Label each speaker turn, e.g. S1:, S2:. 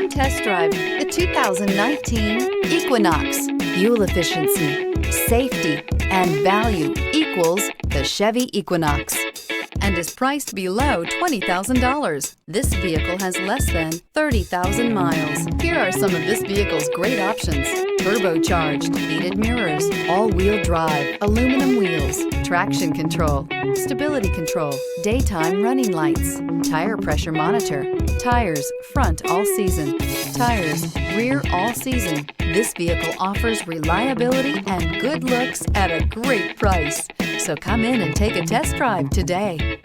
S1: Come test drive the 2019 Equinox. Fuel efficiency, safety, and value equals the Chevy Equinox and is priced below $20,000. This vehicle has less than 30,000 miles. Here are some of this vehicle's great options: turbocharged, heated mirrors, all-wheel drive, aluminum wheels, traction control, stability control, daytime running lights, tire pressure monitor, tires front all season, tires rear all season. This vehicle offers reliability and good looks at a great price. So come in and take a test drive today.